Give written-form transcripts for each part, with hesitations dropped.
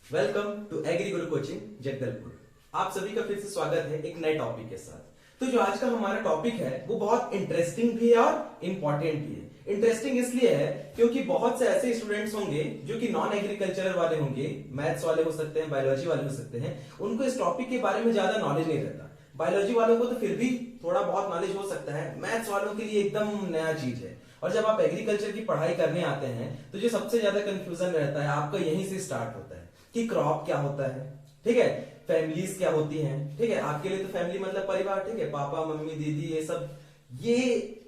Welcome to agree Guru coaching Jagdalpur. आप सभी का फिर से स्वागत है एक नए टॉपिक के साथ। तो जो आज का हमारा टॉपिक है वो बहुत इंटरेस्टिंग भी है और इंपॉर्टेंट भी है। इंटरेस्टिंग इसलिए है क्योंकि बहुत से ऐसे स्टूडेंट्स होंगे जो कि नॉन एग्रीकल्चरल वाले होंगे, मैथ्स वाले हो सकते हैं, बायोलॉजी वाले हो सकते हैं, उनको इस टॉपिक के बारे में ज्यादा नॉलेज नहीं रहता। बायोलॉजी वालों को तो फिर भी थोड़ा बहुत नॉलेज हो सकता है, मैथ्स वालों के लिए एकदम नया चीज है। और जब आप एग्रीकल्चर की पढ़ाई करने आते हैं तो जो सबसे ज्यादा कंफ्यूजन रहता है आपका यहीं से स्टार्ट होता है कि क्रॉप क्या होता है, ठीक है, फैमिलीज क्या होती हैं, ठीक है। आपके लिए तो फैमिली मतलब परिवार, ठीक है, पापा मम्मी दीदी ये सब, ये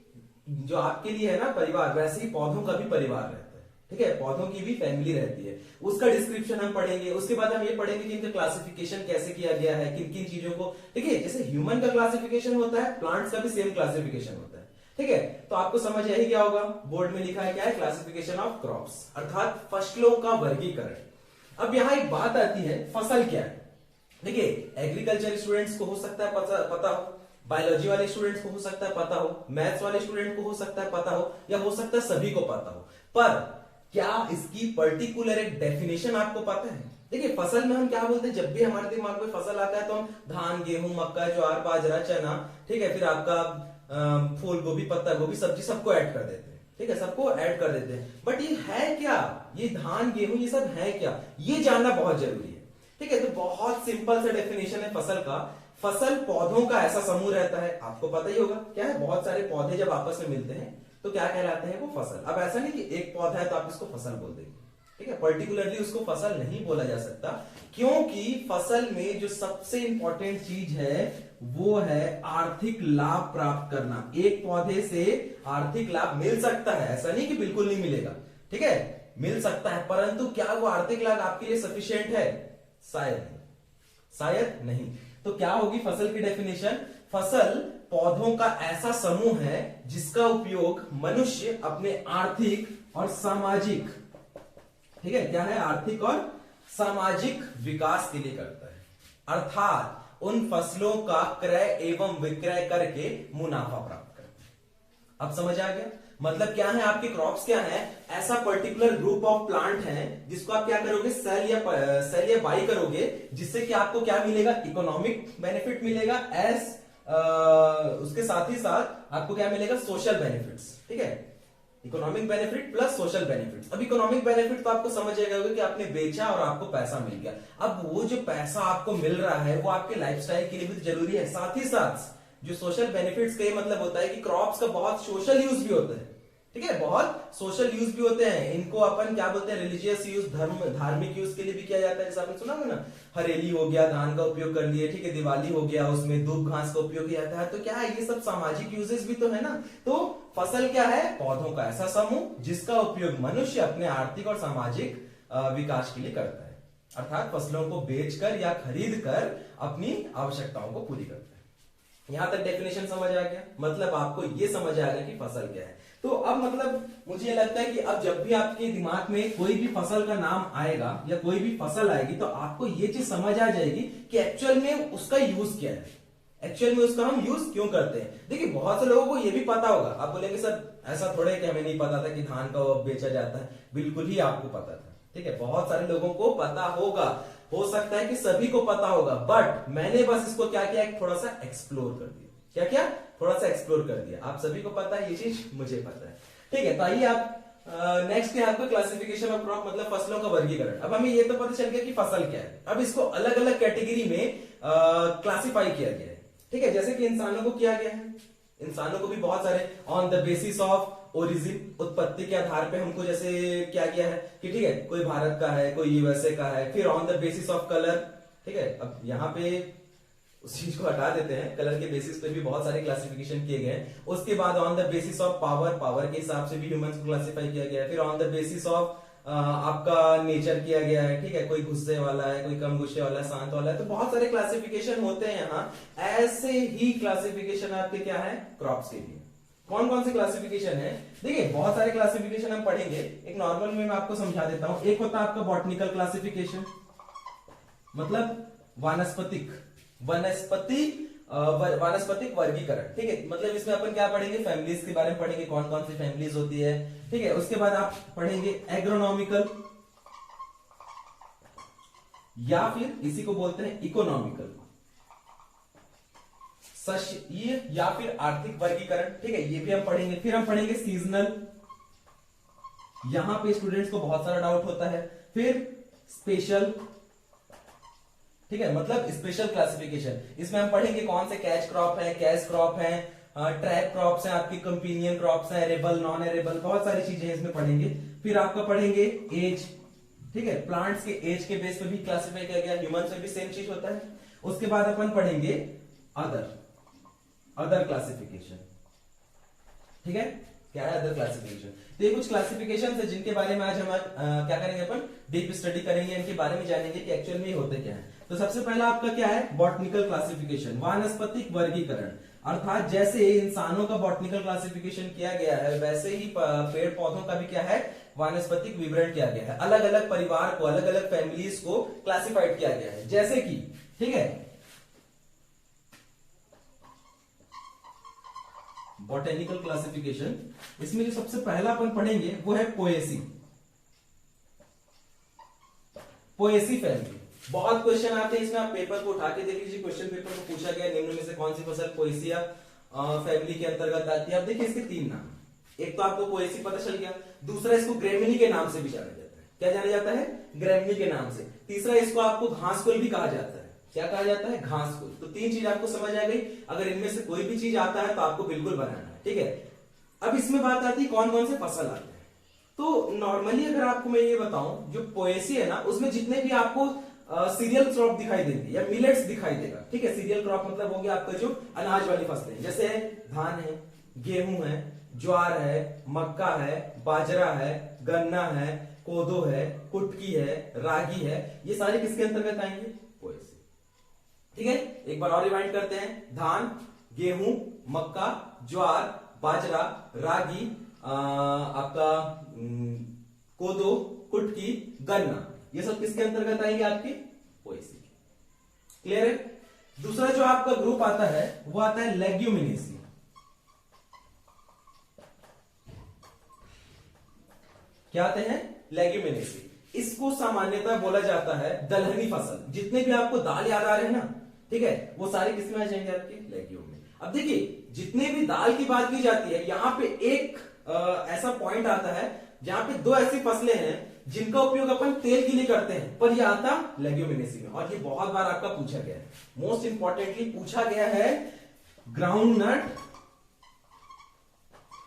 जो आपके लिए है ना परिवार, वैसे ही पौधों का भी परिवार रहता है, ठीक है, पौधों की भी फैमिली रहती है। उसका डिस्क्रिप्शन हम पढ़ेंगे, उसके बाद हम ये पढ़ेंगे कि इनका क्लासिफिकेशन कैसे किया गया है, किन किन चीजों को, ठीक है, जैसे ह्यूमन का क्लासिफिकेशन होता है, प्लांट्स का भी सेम क्लासिफिकेशन होता है, ठीक है। तो आपको समझ यही क्या होगा, बोर्ड में लिखा है क्या है, क्लासिफिकेशन ऑफ क्रॉप्स, अर्थात फसलों का वर्गीकरण। अब यहां एक बात आती है, फसल क्या है। देखिए, एग्रीकल्चर स्टूडेंट्स को हो सकता है पता हो, बायोलॉजी वाले स्टूडेंट्स को हो सकता है पता हो, मैथ्स वाले स्टूडेंट को हो सकता है पता हो, या हो सकता है सभी को पता हो, पर क्या इसकी पर्टिकुलर एक डेफिनेशन आपको पता है। देखिए, फसल में हम क्या बोलते हैं, जब भी हमारे दिमाग में फसल आता है तो हम धान गेहूं मक्का ज्वार बाजरा चना, ठीक है, फिर आपका फूल गोभी पत्ता गोभी सब्जी सबको ऐड कर देते हैं, ठीक है, सबको ऐड कर देते हैं। बट ये है क्या, ये धान गेहूं ये सब है क्या, ये जानना बहुत जरूरी है, ठीक है। तो बहुत सिंपल सा डेफिनेशन है फसल का। फसल पौधों का ऐसा समूह रहता है, आपको पता ही होगा क्या है, बहुत सारे पौधे जब आपस में मिलते हैं तो क्या कहलाते हैं, वो फसल। अब ऐसा नहीं कि एक पौधा है तो आप इसको फसल बोल देंगे, ठीक है, पर्टिकुलरली उसको फसल नहीं बोला जा सकता, क्योंकि फसल में जो सबसे इंपॉर्टेंट चीज है वो है आर्थिक लाभ प्राप्त करना। एक पौधे से आर्थिक लाभ मिल सकता है, ऐसा नहीं कि बिल्कुल नहीं मिलेगा, ठीक है, मिल सकता है, परंतु क्या वो आर्थिक लाभ आपके लिए सफिशिएंट है, शायद नहीं, शायद नहीं। तो क्या होगी फसल की डेफिनेशन, फसल पौधों का ऐसा समूह है जिसका उपयोग मनुष्य अपने आर्थिक और सामाजिक, ठीक है, क्या है, आर्थिक और सामाजिक विकास के लिए करता है, अर्थात उन फसलों का क्रय एवं विक्रय करके मुनाफा प्राप्त करता है। अब समझ आ गया, मतलब क्या है, आपके क्रॉप्स क्या है, ऐसा पर्टिकुलर ग्रुप ऑफ प्लांट है जिसको आप क्या करोगे, सेल या बाई करोगे, जिससे कि आपको क्या मिलेगा, इकोनॉमिक बेनिफिट मिलेगा, उसके साथ ही साथ आपको क्या मिलेगा, सोशल बेनिफिट्स, ठीक है, economic benefit plus social benefit. अब इकोनॉमिक बेनिफिट तो आपको समझ आएगा कि आपने बेचा और आपको पैसा मिल गया। अब वो जो पैसा आपको मिल रहा है वो आपके लाइफस्टाइल के लिए भी जरूरी है, साथ ही साथ जो सोशल बेनिफिट्स का ये मतलब होता है कि क्रॉप्स का बहुत सोशल यूज भी होता है, ठीक है, बहुत सोशल यूज भी होते हैं। इनको अपन क्या बोलते हैं, रिलीजियस यूज, धार्मिक यूज के लिए भी किया जाता है। जैसे आपने सुना होगा ना, हरेली हो गया, धान का उपयोग कर लिए, ठीक है, दिवाली हो गया, उसमें दूब घास का उपयोग किया जाता है। तो क्या है, ये सब सामाजिक यूजेस भी तो है ना। तो फसल क्या है, पौधों का ऐसा समूह जिसका उपयोग मनुष्य अपने आर्थिक और सामाजिक विकास के लिए करता है, अर्थात फसलों को बेचकर या खरीद कर अपनी आवश्यकताओं को पूरी करता है। यहां तक डेफिनेशन समझ आ गया, मतलब आपको ये समझ आ गया कि फसल क्या है। तो अब मतलब मुझे लगता है कि अब जब भी आपके दिमाग में कोई भी फसल का नाम आएगा या कोई भी फसल आएगी तो आपको ये चीज समझ आ जाएगी कि एक्चुअल में उसका यूज क्या है, एक्चुअल में उसका हम यूज क्यों करते हैं। देखिए, बहुत से लोगों को ये भी पता होगा, आप बोलेंगे सर ऐसा थोड़े कि हमें नहीं पता था कि धान का बेचा जाता है, बिल्कुल ही आपको पता था, ठीक है, बहुत सारे लोगों को पता होगा, हो सकता है कि सभी को पता होगा, बट मैंने बस इसको क्या किया, थोड़ा सा एक्सप्लोर कर दिया। क्या किया, थोड़ा सा एक्सप्लोर कर दिया। आप सभी को पता है ये चीज, मुझे पता है, ठीक है। तो आइए आप नेक्स्ट है आपका क्लासिफिकेशन ऑफ क्रॉप, मतलब फसलों का वर्गीकरण। अब हमें ये तो पता चल गया कि फसल क्या है, अब इसको अलग अलग कैटेगरी में क्लासिफाई किया गया है, ठीक है। जैसे कि इंसानों को किया गया है, इंसानों को भी बहुत सारे on the basis of origin, उत्पत्ति के आधार पे हमको जैसे क्या गया है कि ठीक है, कोई भारत का है, कोई यूएसए का है। फिर on the basis of colour, ठीक है, अब यहाँ पे उस चीज को हटा देते हैं, कलर के बेसिस पे भी बहुत सारे क्लासिफिकेशन किए गए हैं। उसके बाद on the basis of power, power के हिसाब से भी ह्यूमंस को क्लासिफाई किया गया है। फिर ऑन द बेसिस ऑफ आपका नेचर किया गया है, ठीक है, कोई गुस्से वाला है, कोई कम गुस्से वाला है, शांत वाला है। तो बहुत सारे क्लासिफिकेशन होते हैं यहाँ। ऐसे ही क्लासिफिकेशन आपके क्या है, क्रॉप्स के लिए। कौन कौन से क्लासिफिकेशन है, देखिए बहुत सारे क्लासिफिकेशन हम पढ़ेंगे, एक नॉर्मल में मैं आपको समझा देता हूं। एक होता है आपका बॉटनिकल क्लासिफिकेशन, मतलब वानस्पतिक वानस्पतिक वर्गीकरण, ठीक है, मतलब इसमें अपन क्या पढ़ेंगे, फैमिलीज के बारे में पढ़ेंगे, कौन कौन सी फैमिलीज होती है, ठीक है। उसके बाद आप पढ़ेंगे एग्रोनॉमिकल या फिर इसी को बोलते हैं इकोनॉमिकल, ये या फिर आर्थिक वर्गीकरण, ठीक है, ये भी हम पढ़ेंगे। फिर हम पढ़ेंगे सीजनल, यहां पे स्टूडेंट्स को बहुत सारा डाउट होता है। फिर स्पेशल, ठीक है, मतलब स्पेशल क्लासिफिकेशन, इसमें हम पढ़ेंगे कौन से कैच क्रॉप है, कैश क्रॉप है, ट्रैप क्रॉप्स हैं, आपकी कंपेनियन क्रॉप्स हैं, एरेबल नॉन एरेबल, बहुत सारी चीजें इसमें पढ़ेंगे। फिर आपका पढ़ेंगे एज, ठीक है, प्लांट्स के एज के बेस पे भी क्लासिफाई किया गया, ह्यूमंस में भी सेम चीज होता है। उसके बाद अपन पढ़ेंगे अदर क्लासिफिकेशन, ठीक है, क्या है अदर क्लासिफिकेशन। तो ये कुछ क्लासिफिकेशन है जिनके बारे में आज हम क्या करेंगे, अपन डीप स्टडी करेंगे, इनके बारे में जानेंगे कि एक्चुअल में होते क्या है। तो सबसे पहला आपका क्या है, बॉटनिकल क्लासिफिकेशन, वानस्पतिक वर्गीकरण, अर्थात जैसे इंसानों का बॉटनिकल क्लासिफिकेशन किया गया है वैसे ही पेड़ पौधों का भी क्या है, वानस्पतिक विवरण किया गया है। अलग अलग परिवार को, अलग अलग फैमिलीज को क्लासिफाइड किया गया है, जैसे कि, ठीक है, बॉटेनिकल क्लासिफिकेशन, इसमें जो सबसे पहला अपन पढ़ेंगे वो है पोएसी, पोएसी फैमिली। बहुत क्वेश्चन आते हैं इसमें, आप पेपर को उठा के देख लीजिए, क्वेश्चन पेपर में पूछा गया निम्न में से कौन सी फसल पोएसिया फैमिली के अंतर्गत आती है। अब देखिए इसके तीन नाम, एक तो आपको पोएसी पता चल गया, दूसरा इसको ग्रेमिनी के नाम से भी जाना जाता है। क्या जाना जाता है, ग्रेमिनी के नाम से। तीसरा इसको आपको घासकुल भी कहा जाता है। क्या कहा जाता है, घासकुल। तो तीन चीज आपको समझ आ गई। अगर इनमें से कोई भी चीज आता है तो आपको बिल्कुल बनाना है, ठीक है। अब इसमें बात आती है कौन कौन से फसल आते हैं। तो नॉर्मली अगर आपको मैं ये बताऊं, जो पोएसी है ना, उसमें जितने भी आपको सीरियल क्रॉप दिखाई देंगे या मिलेट्स दिखाई देगा, ठीक है। सीरियल क्रॉप मतलब हो गया आपका जो अनाज वाली फसलें, जैसे धान है, गेहूं है, ज्वार है, मक्का है, बाजरा है, गन्ना है, कोदो है, कुटकी है, रागी है, ये सारे किसके अंतर्गत आएंगे, पोएसी, ठीक है। एक बार और रिवाइंड करते हैं, धान, गेहूं, मक्का, ज्वार, बाजरा, रागी, आपका कोदो, कुटकी, गन्ना, ये सब किसके अंतर्गत आएंगे, आपके पोएसी। क्लियर है। दूसरा जो आपका ग्रुप आता है वो आता है लेग्यूमिनेसी। क्या आते हैं, लेग्यूमिनेसी। इसको सामान्यतः बोला जाता है दलहनी फसल। जितने भी आपको दाल याद आ रहे हैं ना, ठीक है, वो सारे किसमें आ जाएंगे, आपके लेग्यूम में। अब देखिए जितने भी दाल की बात की जाती है, यहां पे एक ऐसा पॉइंट आता है जहां पे दो ऐसी फसलें हैं जिनका उपयोग अपन तेल के लिए करते हैं, पर यह आता लेग्यूमिनेसी में। और ये बहुत बार आपका पूछा गया है, मोस्ट इंपॉर्टेंटली पूछा गया है, ग्राउंड नट,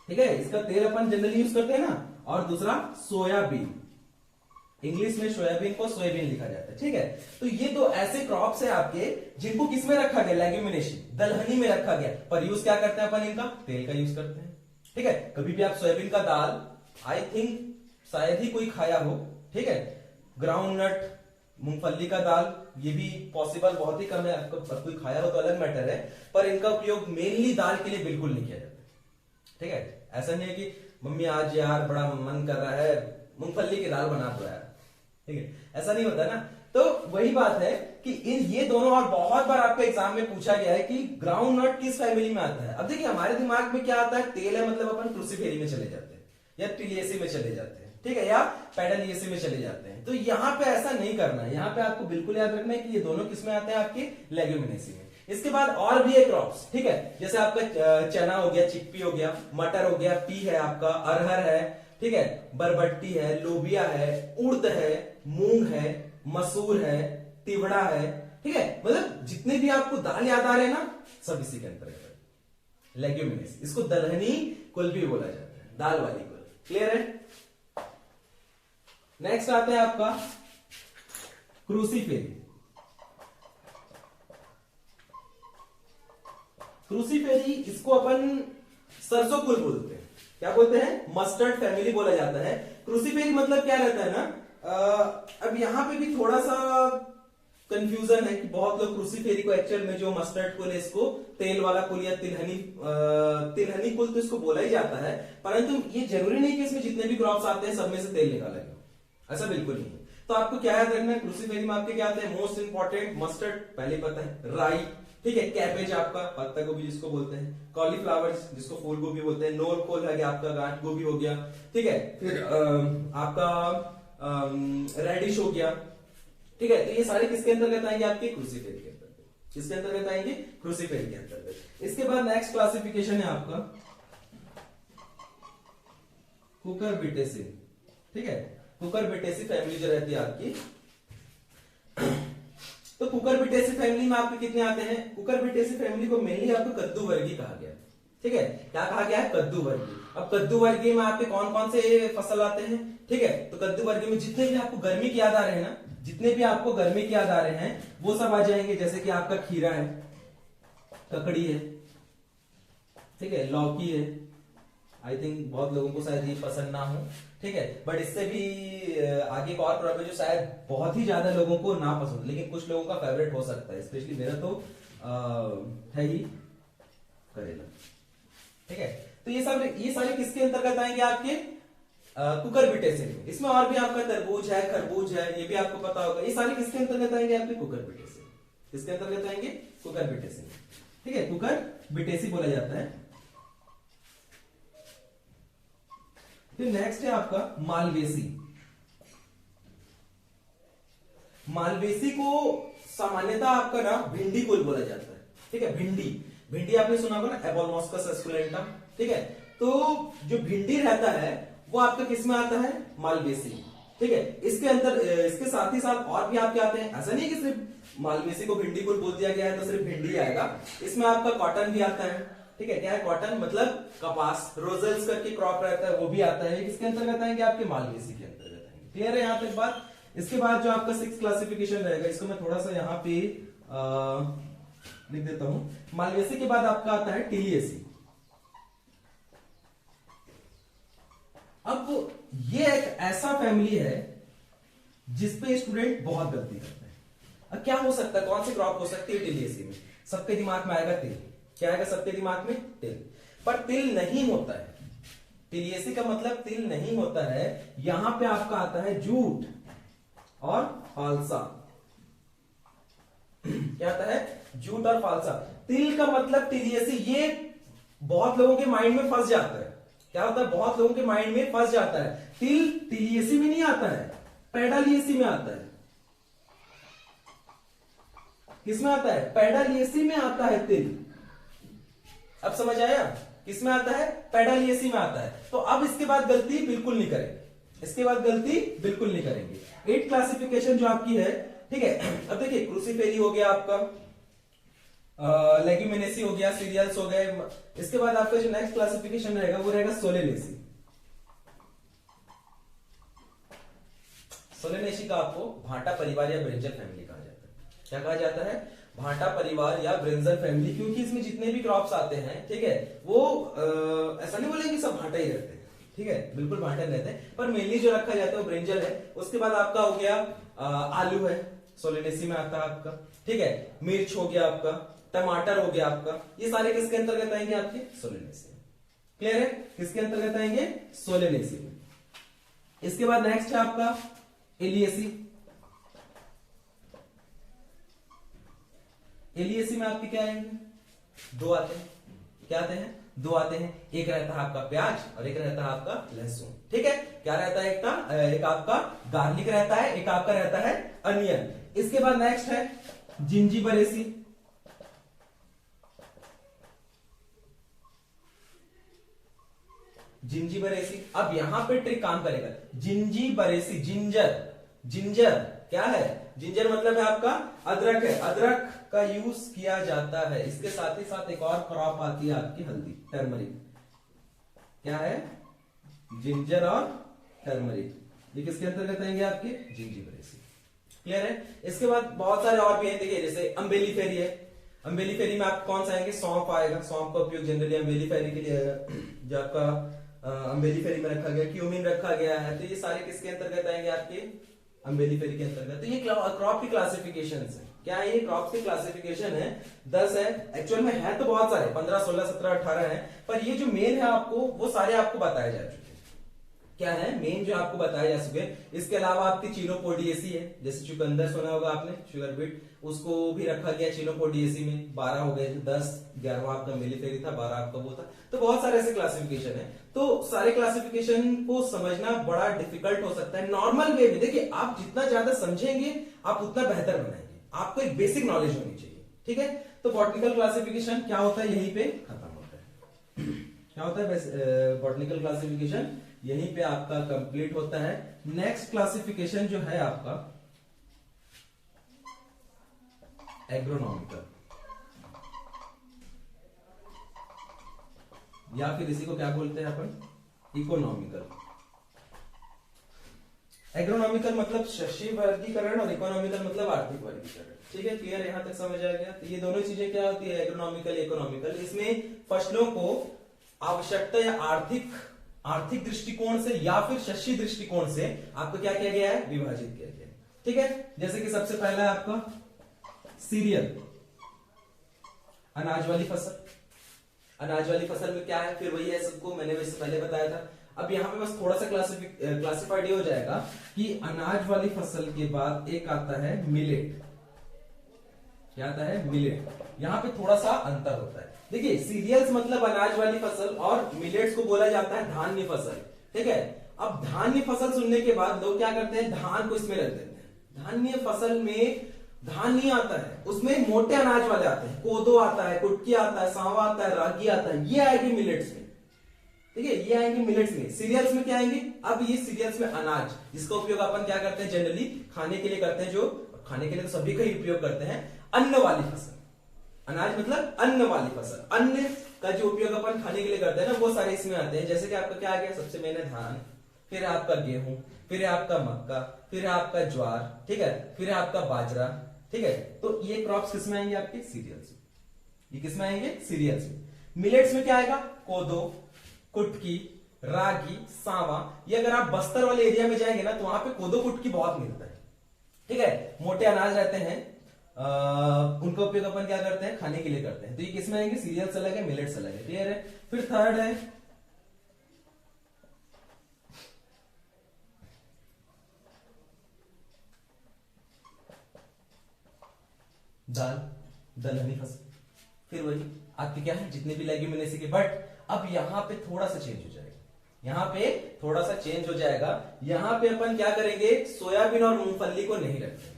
ठीक है, इसका तेल अपन जनरली यूज करते हैं ना। और दूसरा सोयाबीन, इंग्लिश में सोयाबीन को सोयाबीन लिखा जाता है, ठीक है। तो ये दो ऐसे क्रॉप्स है आपके जिनको किसमें रखा गया, लेग्यूमिनेसी, दलहनी में रखा गया, पर यूज क्या करते हैं अपन, इनका तेल का यूज करते हैं, ठीक है। कभी भी आप सोयाबीन का दाल, आई थिंक शायद ही कोई खाया हो, ठीक है। ग्राउंड नट, मूंगफली का दाल, ये भी पॉसिबल बहुत ही कम है, आपको कोई खाया हो तो अलग मैटर है, पर इनका उपयोग मेनली दाल के लिए बिल्कुल नहीं किया जाता, ठीक है। ऐसा नहीं है कि मम्मी आज यार बड़ा मन कर रहा है मूंगफली की दाल बना दो यार, ठीक है, ऐसा नहीं होता ना। तो वही बात है कि ये दोनों, और बहुत बार आपके एग्जाम में पूछा गया है कि ग्राउंड नट किस फैमिली में आता है। अब देखिए हमारे दिमाग में क्या आता है, तेल है मतलब अपन क्रूसीफेरी में चले जाते हैं, या टिलियेसी में चले जाते हैं, ठीक है, या पेडालियेसी में चले जाते हैं। तो यहाँ पे ऐसा नहीं करना है, यहाँ पे आपको बिल्कुल याद रखना है कि ये दोनों किसमें आते हैं, आपके लेग्यूमिनेसी में। इसके बाद और भी है क्रॉप्स, ठीक है, जैसे आपका चना हो गया, चिकपी हो गया, मटर हो गया, पी है आपका, अरहर है, ठीक है, बरबट्टी है, लोबिया है, उड़द है, मूंग है, मसूर है, तिवड़ा है, ठीक है। मतलब जितने भी आपको दाल याद आ रहे हैं ना, सब इसी के अंतर्गत लेग्यूमिनेसी। इसको दलहनी कुल भी बोला जाता है, दाल वाली कुल। क्लियर है। नेक्स्ट आता है आपका क्रूसीफेरी। क्रूसीफेरी, इसको अपन सरसों कुल बोलते हैं। क्या बोलते हैं, मस्टर्ड फैमिली बोला जाता है। क्रूसीफेरी मतलब क्या रहता है ना, अब यहां पे भी थोड़ा सा कंफ्यूजन है कि बहुत लोग क्रूसीफेरी को एक्चुअल में जो मस्टर्ड कुल है, इसको तेल वाला कुल या तिलहनी कुल तो इसको बोला ही जाता है, परंतु ये जरूरी नहीं कि इसमें जितने भी क्रॉप्स आते हैं सब में से तेल निकाला गया, ऐसा बिल्कुल नहीं है। तो आपको क्या याद रखना है, क्रूसीफेरी में आपके क्या आते हैं, मोस्ट इंपॉर्टेंट मस्टर्ड पहले पता है, राई, ठीक है, कैबेज आपका, पत्ता गोभी जिसको बोलते हैं, कॉलीफ्लावर जिसको फूल गोभी बोलते हैं, नोर कोल है आपका, गांठ गोभी हो गया, ठीक है। फिर आपका रेडिश हो गया, ठीक है, तो ये सारे किसके अंतर्गत आएंगे? आपके क्रूसीफेरी के अंतर्गत। किसके अंतर्गत आएंगे? क्रूसीफेरी के अंतर्गत। इसके बाद नेक्स्ट क्लासिफिकेशन है आपका कुकुरबिटेसी। ठीक है, कुकुरबिटेसी फैमिली जो रहती है आपकी, तो कुकुरबिटेसी फैमिली में आपके कितने आते हैं? कुकुरबिटेसी फैमिली को मेनली आपको कद्दू वर्गीय कहा गया। ठीक है, क्या कहा गया है? कद्दू वर्गीय। अब कद्दू वर्गीय में आपके कौन कौन से फसल आते हैं? ठीक है, तो कद्दू वर्गीय में जितने भी आपको गर्मी की याद आ रहे हैं ना, जितने भी आपको गर्मी की याद आ रहे हैं वो सब आ जाएंगे। जैसे कि आपका खीरा है, ककड़ी है, ठीक है, लौकी है। आई थिंक बहुत लोगों को शायद ये पसंद ना हो, ठीक है, बट इससे भी आगे एक और क्रॉप है जो शायद बहुत ही ज्यादा लोगों को ना पसंद, लेकिन कुछ लोगों का फेवरेट हो सकता है। स्पेशली मेरा तो है ही करेला। ठीक है, तो ये सारे किसके अंतर्गत आएंगे? आपके कुकुरबिटेसी में। इसमें और भी आपका तरबूज है, खरबूज है, ये भी आपको पता होगा। ये सारे किसके अंतर्गत आएंगे? आपके कुकुरबिटेसी। किसके अंतर्गत आएंगे? कुकुरबिटेसी। ठीक है, कुकुरबिटेसी बोला जाता है। फिर नेक्स्ट है आपका मालवेसी। मालवेसी को सामान्यतः आपका ना भिंडी कुल बोला जाता है। ठीक है, भिंडी आपने सुना होगा ना, एबोलमॉस्कस एस्कुलेंटम। ठीक है, तो जो भिंडी रहता है वो आपका किस में आता है? मालवेसी। ठीक है, इसके साथ ही साथ और भी आपके आते हैं। ऐसा नहीं कि सिर्फ मालवेसी को भिंडी कुल बोल दिया गया है तो सिर्फ भिंडी आएगा। इसमें आपका कॉटन भी आता है। ठीक है, क्या है कॉटन? मतलब कपास, रोजल्स करके क्रॉप रहता है, वो भी आता है। किसके अंतर्गत आएंगे? आपके मालवेसी के अंतर्गत आएंगे। क्लियर है यहां तक बात? इसके बाद जो आपका 6th क्लासिफिकेशन रहेगा, इसको मैं थोड़ा सा यहाँ पे लिख देता हूं। मालवेसी के बाद आपका आता है टिलियसी। अब ये एक ऐसा फैमिली है जिसपे स्टूडेंट बहुत गलती करते हैं। अब क्या हो सकता है? कौन सी क्रॉप हो सकती है टिलियसी में? सबके दिमाग में आएगा तिल। क्या आएगा सबके दिमाग में? तिल। पर तिल नहीं होता है। टिलियसी का मतलब तिल नहीं होता है। यहां पे आपका आता है जूट और फालसा। क्या आता है? जूट और फालसा। तिल का मतलब टिलियसी, ये बहुत लोगों के माइंड में फंस जाता है। क्या होता है? बहुत लोगों के माइंड में फंस जाता है। तिल टिलियसी में नहीं आता है, पेडालियसी में आता है। किसमें आता है? पेडालियसी में आता है तिल। अब समझ आया? किसमें आता है? पेडालियसी में आता है। तो अब इसके बाद गलती बिल्कुल नहीं करेंगे। इसके बाद गलती बिल्कुल नहीं करेंगे। 8 क्लासिफिकेशन जो आपकी है, ठीक है। अब देखिए, क्रूसीफेरी हो गया आपका, लेग्यूमिनेसी हो गया, सीरियल्स हो गए। इसके बाद आपका जो नेक्स्ट क्लासिफिकेशन रहेगा वो रहेगा सोलेनेसी। सोलेनेसी का आपको भांटा परिवार या ब्रिंजल फैमिली कहा जाता है। क्या कहा जाता है? भांटा परिवार या ब्रिंजल फैमिली, क्योंकि इसमें जितने भी क्रॉप्स आते हैं, ठीक है, वो ऐसा नहीं बोलेंगे सब भांटा ही रहते हैं। ठीक है, बिल्कुल भांटा रहते हैं, पर मेनली जो रखा जाता है वो ब्रिंजल है। उसके बाद आपका हो गया आलू है, सोलेनेसी में आता है आपका। ठीक है, मिर्च हो गया आपका, टमाटर हो गया आपका। ये सारे किसके अंतर्गत आएंगे? आपके सोलेनेसी में। क्लियर है? किसके अंतर्गत आएंगे? सोलेनेसी में। इसके बाद नेक्स्ट है आपका एलियसी। एलियसी में आपके क्या आएंगे? 2 आते हैं। क्या आते हैं? 2 आते हैं। एक रहता है आपका प्याज और एक रहता है आपका लहसुन। ठीक है, क्या रहता है? एक आपका गार्लिक रहता है, एक आपका रहता है अनियन। इसके बाद नेक्स्ट है जिंजीबरेसी। जिंजीबरेसी। अब यहां पे ट्रिक काम करेगा। जिंजीबरेसी, जिंजर क्या है? जिंजर मतलब है आपका अदरक है। अदरक का यूज किया जाता है। इसके साथ ही साथ एक और क्रॉप आती है आपकी, हल्दी, टर्मरिक। क्या है? जिंजर और टर्मरिक। ये किसके अंतर्गत आएंगे? आपके जिंजीबरेसी। क्लियर है? इसके बाद बहुत सारे और भी हैं। देखिए, जैसे अम्बेली फेरी है। अम्बेली फेरी में आप कौन सा आएंगे? सौंफ आएगा। सौंफ का उपयोग जनरली अम्बेली फेरी के लिए जो आपका अम्बेली फेरी में रखा गया, क्यूमिन रखा गया है। तो ये सारे किसके अंतर्गत आएंगे? आपके अम्बेली फेरी के अंतर्गत। तो ये क्रॉप की क्लासिफिकेशन है। क्या है? ये क्रॉप की क्लासिफिकेशन है। 10 है। एक्चुअल में है तो बहुत सारे, 15, 16, 17, 18 है, पर ये जो मेन है आपको, वो सारे आपको बताए जा चुके हैं। क्या है मेन जो आपको बताया जा सके। इसके अलावा आपकी चीनोपोडियेसी है, जैसे चुकंदर सुना होगा आपने, शुगर बीट, उसको भी रखा गया चीनोपोडियेसी में। 12 हो गए, 10 11वां आपका मिलीफेरी था, 12 आपका वो था। तो बहुत सारे ऐसे क्लासिफिकेशन है। तो सारे क्लासिफिकेशन को समझना बड़ा डिफिकल्ट हो सकता है। नॉर्मल वे में देखिए, आप जितना ज्यादा समझेंगे आप उतना बेहतर बनाएंगे। आपको एक बेसिक नॉलेज होनी चाहिए, ठीक है। तो बॉटनिकल क्लासिफिकेशन क्या होता है, यहीं पे खत्म होता है। क्या होता है बॉटनिकल क्लासिफिकेशन, यहीं पे आपका कंप्लीट होता है। नेक्स्ट क्लासिफिकेशन जो है आपका एग्रोनॉमिकल, या फिर इसी को क्या बोलते हैं अपन, इकोनॉमिकल। एग्रोनॉमिकल मतलब शस्यीय वर्गीकरण और इकोनॉमिकल मतलब आर्थिक वर्गीकरण। ठीक है, क्लियर, यहां तक समझ आ गया। तो ये दोनों चीजें क्या होती है, एग्रोनॉमिकल इकोनॉमिकल। इसमें फसलों को आवश्यकता या आर्थिक दृष्टिकोण से या फिर शस्यीय दृष्टिकोण से आपको क्या किया गया है, विभाजित किया गया है। ठीक है, जैसे कि सबसे पहला है आपका सीरियल, अनाज वाली फसल। अनाज वाली फसल में क्या है, फिर वही है सबको, मैंने वैसे पहले बताया था। अब यहां पे बस थोड़ा सा क्लासिफाइड हो जाएगा कि अनाज वाली फसल के बाद एक आता है मिलेट। क्या आता है, मिलेट। यहां पे थोड़ा सा अंतर होता है। देखिए, सीरियल्स मतलब अनाज वाली फसल और मिलेट्स को बोला जाता है धान्य फसल। ठीक है, अब धान्य फसल सुनने के बाद लोग क्या करते हैं, धान को इसमें रख देते हैं। धान्य फसल में धान नहीं आता है, उसमें मोटे अनाज वाले आते हैं। कोदो आता है, कुटकी आता है, सांवा आता है, रागी आता है, ये आएगी मिलेट्स में। ठीक है, ये आएंगे मिलेट्स में। सीरियल्स में क्या आएंगे, अब ये सीरियल्स में अनाज, जिसका उपयोग अपन क्या करते हैं, जनरली खाने के लिए करते हैं। जो खाने के लिए तो सभी का ही उपयोग करते हैं। अन्न वाली फसल, अनाज मतलब अन्न वाली फसल, अन्न का जो उपयोग अपन खाने के लिए करते हैं ना, वो सारे इसमें आते हैं। जैसे कि आपका क्या आ गया, सबसे मेन है धान, फिर आपका गेहूं, फिर आपका मक्का, फिर आपका ज्वार, ठीक है, फिर आपका बाजरा। ठीक है, तो ये क्रॉप्स किसमें आएंगे, आपके सीरियल्स में। ये किसमें आएंगे, सीरियल्स में। मिलेट्स में क्या आएगा, कोदो, कुटकी, रागी, सांवा। ये अगर आप बस्तर वाले एरिया में जाएंगे ना, तो वहां पे कोदो कुटकी बहुत मिलता है। ठीक है, मोटे अनाज रहते हैं, उनका उपयोग अपन क्या करते हैं, खाने के लिए करते हैं। तो ये किसमें आएंगे, सीरियल्स अलग है, मिलेट्स अलग है। क्लियर है। फिर थर्ड है दाल, दलहनी फसल। फिर वही आपके क्या है, जितने भी लेग्यूमिनेसी के। बट अब यहां पे थोड़ा सा चेंज हो जाएगा, यहां पे थोड़ा सा चेंज हो जाएगा। यहां पे अपन क्या करेंगे, सोयाबीन और मूंगफली को नहीं रखेंगे।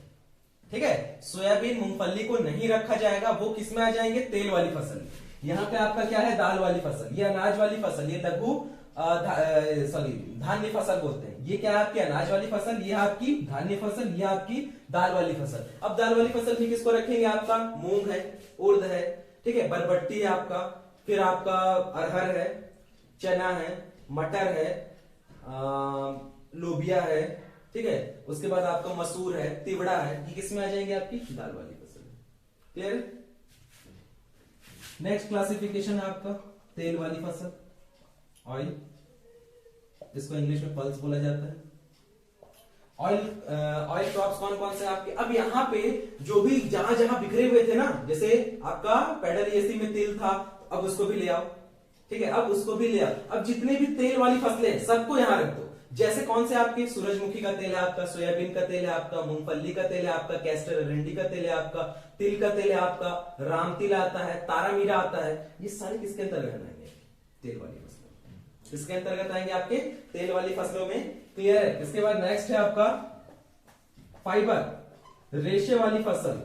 ठीक है, सोयाबीन मूंगफली को नहीं रखा जाएगा। वो किसमें आ जाएंगे, तेल वाली फसल। यहां पे आपका क्या है, दाल वाली फसल, ये अनाज वाली फसल, ये लघु सॉरी धान्य फसल बोलते हैं। ये क्या है, आपकी अनाज वाली फसल, ये आपकी धान्य फसल, ये आपकी दाल वाली फसल। अब दाल वाली फसल में किसको रखेंगे, आपका मूंग है, उड़द है, ठीक है, बरबट्टी है आपका, फिर आपका अरहर है, चना है, मटर है, लोबिया है, ठीक है, उसके बाद आपका मसूर है, तिवड़ा है। ये किसमें आ जाएंगे, आपकी दाल वाली फसल। क्लियर। नेक्स्ट क्लासिफिकेशन है आपका तेल वाली फसल, ऑयल, जिसको इंग्लिश में पल्स बोला जाता है। ऑयल क्रॉप्स कौन कौन से आपके, अब यहाँ पे जो भी जहां जहां बिखरे हुए थे ना, जैसे आपका पेडरिएसी में तिल था, अब उसको भी ले आओ। ठीक है, अब उसको भी ले आओ। अब जितने भी तेल वाली फसलें सबको यहां रख दो। जैसे कौन से आपके, सूरजमुखी का तेल है आपका, सोयाबीन का तेल है आपका, मूंगफली का तेल है आपका, कैस्टर अरंडी का तेल है आपका, तिल का तेल है आपका, राम तिल आता है, तारामीरा आता है। ये सारे किसके अंतर्गत आएंगे, तेल वाली फसलों। इसके अंतर्गत आएंगे आपके तेल वाली फसलों में। क्लियर है। इसके बाद नेक्स्ट है आपका फाइबर, रेशे वाली फसल,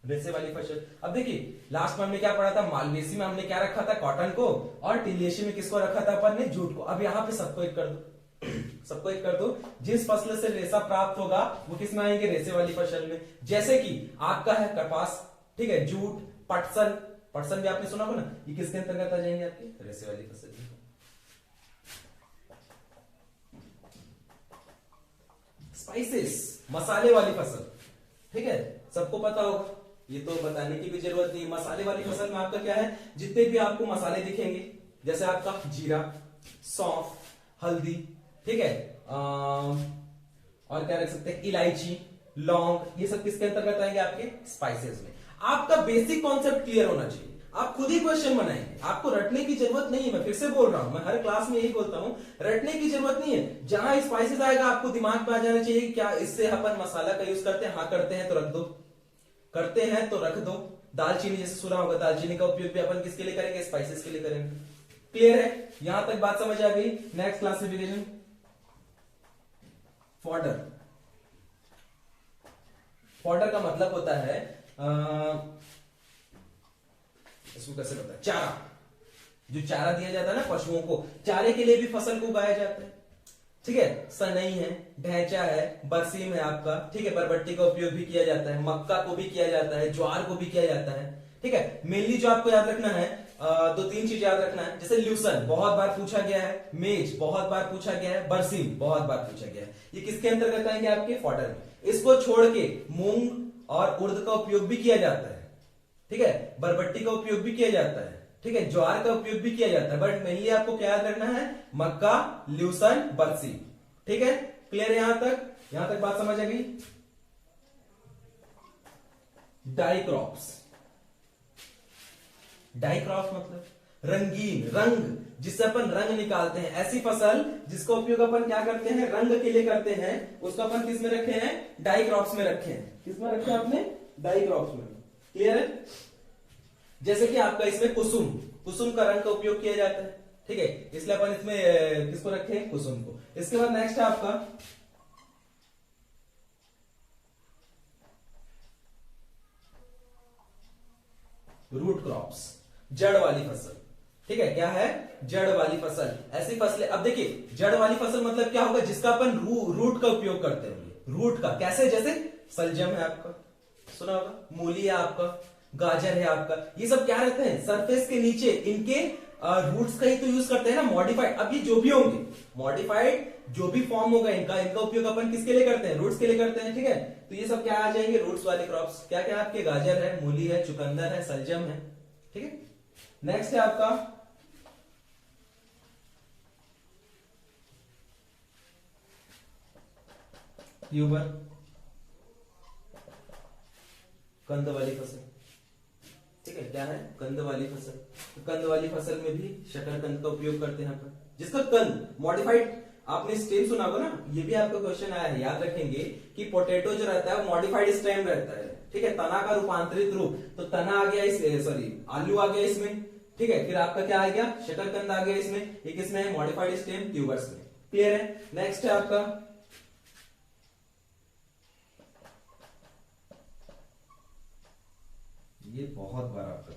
रेशे वाली फसल। अब देखिए, लास्ट में हमने क्या पढ़ा था, मालवेसी में हमने क्या रखा था, कॉटन को, और टिलियेशी में किसको रखा था अपन ने, जूट को। अब यहां पे सबको एक कर दो, सबको एक कर दो। जिस फसल से रेशा प्राप्त होगा वो किसमें आएंगे, रेशे वाली फसल में। जैसे कि आपका है कपास, ठीक है, जूट, पटसन, पटसन भी आपने सुना हो ना, ये किसके अंतर्गत आ जाएंगे, आपकी रेशे वाली फसल। स्पाइसेस, मसाले वाली फसल, ठीक है, सबको पता होगा, ये तो बताने की भी जरूरत नहीं। मसाले वाली फसल में आपका क्या है, जितने भी आपको मसाले दिखेंगे, जैसे आपका जीरा, सौंफ, हल्दी, ठीक है, और क्या रख सकते हैं, इलायची, लौंग, ये सब किसके अंतर्गत आएंगे, आपके स्पाइसेस में। आपका बेसिक कॉन्सेप्ट क्लियर होना चाहिए। आप खुद ही क्वेश्चन बनाएंगे, आपको रटने की जरूरत नहीं है। मैं फिर से बोल रहा हूं, मैं हर क्लास में यही बोलता हूं, रटने की जरूरत नहीं है। जहां स्पाइसेस आएगा आपको दिमाग में आ जाना चाहिए कि क्या इससे अपन मसाला का यूज करते हैं, हाँ करते हैं तो रख दो, करते हैं तो रख दो। दालचीनी जैसे सुना होगा, दालचीनी का उपयोग भी अपन किसके लिए करेंगे, स्पाइसेस के लिए करेंगे। क्लियर है, यहां तक बात समझ आ गई। Next classification, fodder. फॉडर का मतलब होता है इसको कैसे पता है, चारा। जो चारा दिया जाता है ना पशुओं को, चारे के लिए भी फसल को उगाया जाता है। ठीक है, सनई है, ढैंचा है, बरसीम है आपका। ठीक है, बरबट्टी का उपयोग भी किया जाता है, मक्का को भी किया जाता है, ज्वार को भी किया जाता है। ठीक है, मेनली जो आपको याद रखना है, दो तीन चीज याद रखना है। जैसे ल्यूसन बहुत बार पूछा गया है, मेज बहुत बार पूछा गया है, बरसीम बहुत बार पूछा गया है। ये किसके अंतर्गत आएंगे, आपके फॉडर में। इसको छोड़ के मूंग और उर्द का उपयोग भी किया जाता है। ठीक है, बरबट्टी का उपयोग भी किया जाता है। ठीक है, ज्वार का उपयोग भी किया जाता है, बट मेनली आपको क्या याद रखना है, मक्का, ल्यूसन, बरसीम। ठीक है, क्लियर है यहां तक, यहां तक बात समझ आ गई। डाइक्रॉप्स, डाइक्रॉप्स मतलब रंगीन, रंग, जिससे अपन रंग निकालते हैं। ऐसी फसल जिसका उपयोग अपन क्या करते हैं, रंग के लिए करते हैं, उसको अपन किस में रखे हैं, डाइक्रॉप्स में रखे हैं। किस में रखे हैं आपने, डाइक्रॉप्स में। क्लियर है, जैसे कि आपका इसमें कुसुम, कुसुम का रंग का उपयोग किया जाता है। ठीक है, इसलिए अपन इसमें किसको रखे हैं, कुसुम को। इसके बाद नेक्स्ट है आपका रूट क्रॉप्स, जड़ वाली फसल। ठीक है, क्या है, जड़ वाली फसल। ऐसी फसलें, अब देखिए जड़ वाली फसल मतलब क्या होगा, जिसका अपन रूट का उपयोग करते हैं। रूट का कैसे, जैसे सलजम है आपका, सुना होगा, मूली है आपका, गाजर है आपका, ये सब क्या रहते हैं, सरफेस के नीचे, इनके रूट्स का ही तो यूज करते हैं ना, मॉडिफाइड। अब ये जो भी होंगे मॉडिफाइड, जो भी फॉर्म होगा इनका, इनका उपयोग अपन किसके लिए करते हैं, रूट्स के लिए करते हैं। ठीक है, तो ये सब क्या आ जाएंगे, रूट्स वाले क्रॉप्स। क्या क्या आपके, गाजर है, मूली है, चुकंदर है, सलजम है। ठीक है, नेक्स्ट है आपका ट्यूबर, कंद वाली फसल। ठीक है, क्या है, कंद वाली फसल। तो कंद वाली फसल में भी शकरकंद का उपयोग करते हैं अपन, जिसका कंद मॉडिफाइड, आपने स्टेम सुना होगा ना, ये भी आपका क्वेश्चन आया है, याद रखेंगे कि पोटैटो जो रहता है मॉडिफाइड स्टेम रहता है। ठीक है, तना का रूपांतरित रूप, तो तना आ गया इस, सॉरी आलू आ गया इसमें। ठीक है, फिर आपका क्या आ गया, शकरकंद आ गया इसमें। ये किसमें है, मॉडिफाइड स्टेम, ट्यूबर्स में। क्लियर है, नेक्स्ट है आपका ये बहुत बार आपका